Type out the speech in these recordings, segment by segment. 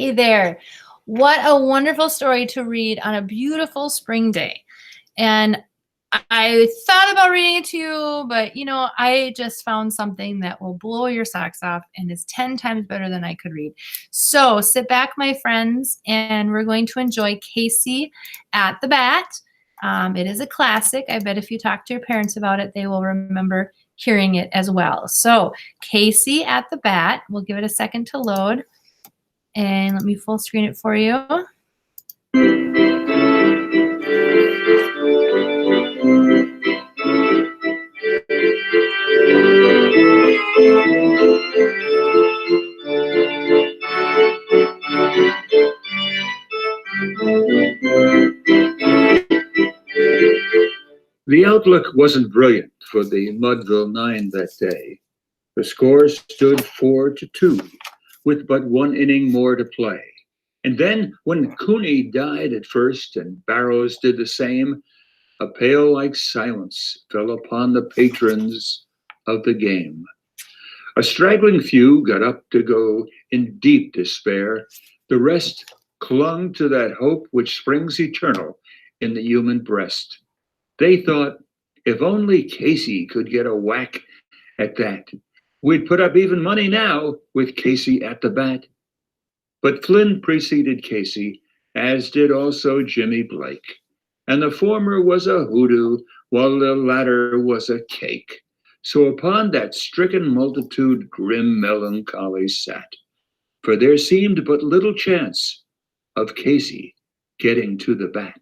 Hey there. What a wonderful story to read on a beautiful spring day. And I thought about reading it to you, but I just found something that will blow your socks off and is 10 times better than I could read. So sit back, my friends, and we're going to enjoy Casey at the Bat. It is a classic. I bet if you talk to your parents about it, they will remember hearing it as well. So Casey at the Bat, we'll give it a second to load. And let me full screen it for you. The outlook wasn't brilliant for the Mudville Nine that day. The score stood 4-2, with but one inning more to play. And then, when Cooney died at first and Barrows did the same, a pale-like silence fell upon the patrons of the game. A straggling few got up to go in deep despair. The rest clung to that hope which springs eternal in the human breast. They thought, if only Casey could get a whack at that, we'd put up even money now with Casey at the bat. But Flynn preceded Casey, as did also Jimmy Blake. And the former was a hoodoo, while the latter was a cake. So upon that stricken multitude grim melancholy sat, for there seemed but little chance of Casey getting to the bat.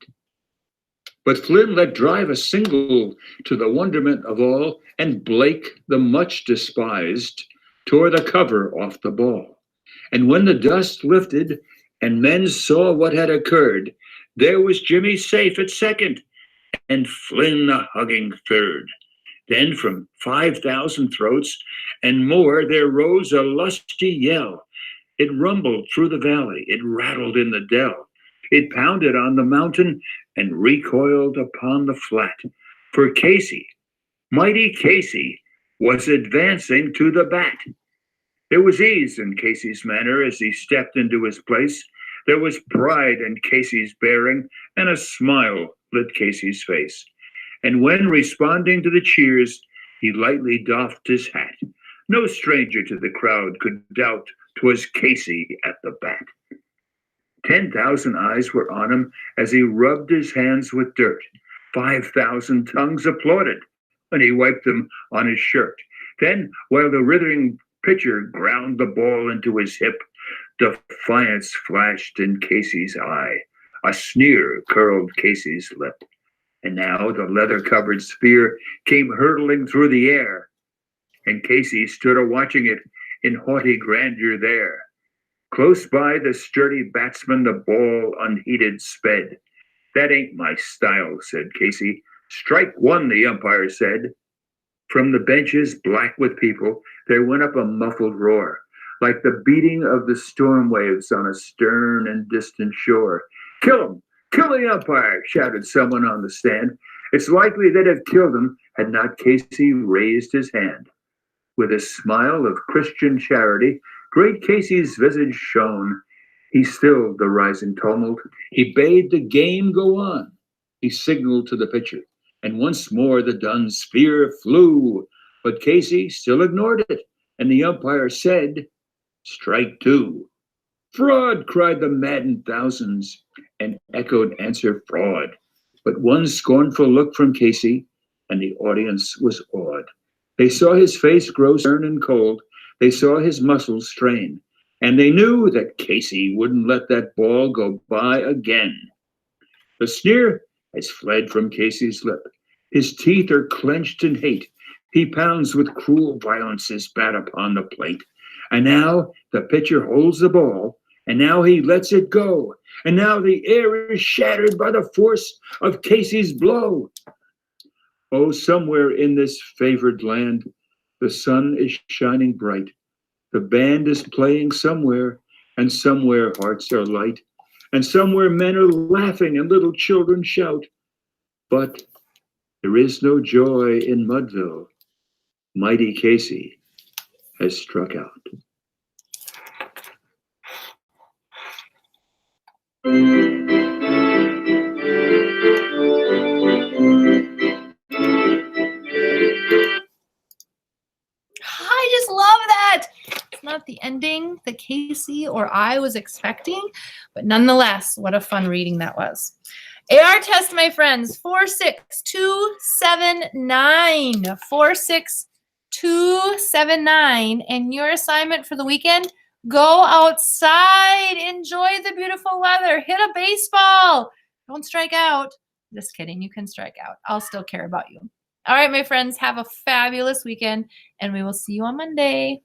But Flynn let drive a single to the wonderment of all, and Blake, the much despised, tore the cover off the ball. And when the dust lifted and men saw what had occurred, there was Jimmy safe at second and Flynn the hugging third. Then from 5,000 throats and more there rose a lusty yell. It rumbled through the valley, it rattled in the dell, it pounded on the mountain and recoiled upon the flat. For Casey, mighty Casey, was advancing to the bat. There was ease in Casey's manner as he stepped into his place. There was pride in Casey's bearing, and a smile lit Casey's face. And when responding to the cheers, he lightly doffed his hat. No stranger to the crowd could doubt 'twas Casey at the bat. 10,000 eyes were on him as he rubbed his hands with dirt. 5,000 tongues applauded when he wiped them on his shirt. Then, while the writhing pitcher ground the ball into his hip, defiance flashed in Casey's eye. A sneer curled Casey's lip. And now the leather-covered sphere came hurtling through the air, and Casey stood a-watching it in haughty grandeur there. Close by the sturdy batsman the ball unheeded sped. That ain't my style, said Casey. Strike one, the umpire said. From the benches, black with people, there went up a muffled roar, like the beating of the storm waves on a stern and distant shore. Kill him! Kill the umpire! Shouted someone on the stand. It's likely they'd have killed him had not Casey raised his hand. With a smile of Christian charity, great Casey's visage shone. He stilled the rising tumult. He bade the game go on. He signaled to the pitcher, and once more the dun sphere flew. But Casey still ignored it, and the umpire said, strike two. Fraud, cried the maddened thousands, and echoed answer fraud. But one scornful look from Casey, and the audience was awed. They saw his face grow stern and cold. They saw his muscles strain, and they knew that Casey wouldn't let that ball go by again. The sneer has fled from Casey's lip. His teeth are clenched in hate. He pounds with cruel violence his bat upon the plate. And now the pitcher holds the ball, and now he lets it go. And now the air is shattered by the force of Casey's blow. Oh, somewhere in this favored land, the sun is shining bright. The band is playing somewhere, and somewhere hearts are light. And somewhere men are laughing and little children shout. But there is no joy in Mudville. Mighty Casey has struck out. I just love that. It's not the ending that Casey or I was expecting, but nonetheless, what a fun reading that was. AR test, my friends, 46279. 46279. And your assignment for the weekend, go outside, enjoy the beautiful weather, hit a baseball. Don't strike out. Just kidding, you can strike out. I'll still care about you. All right, my friends, have a fabulous weekend, and we will see you on Monday.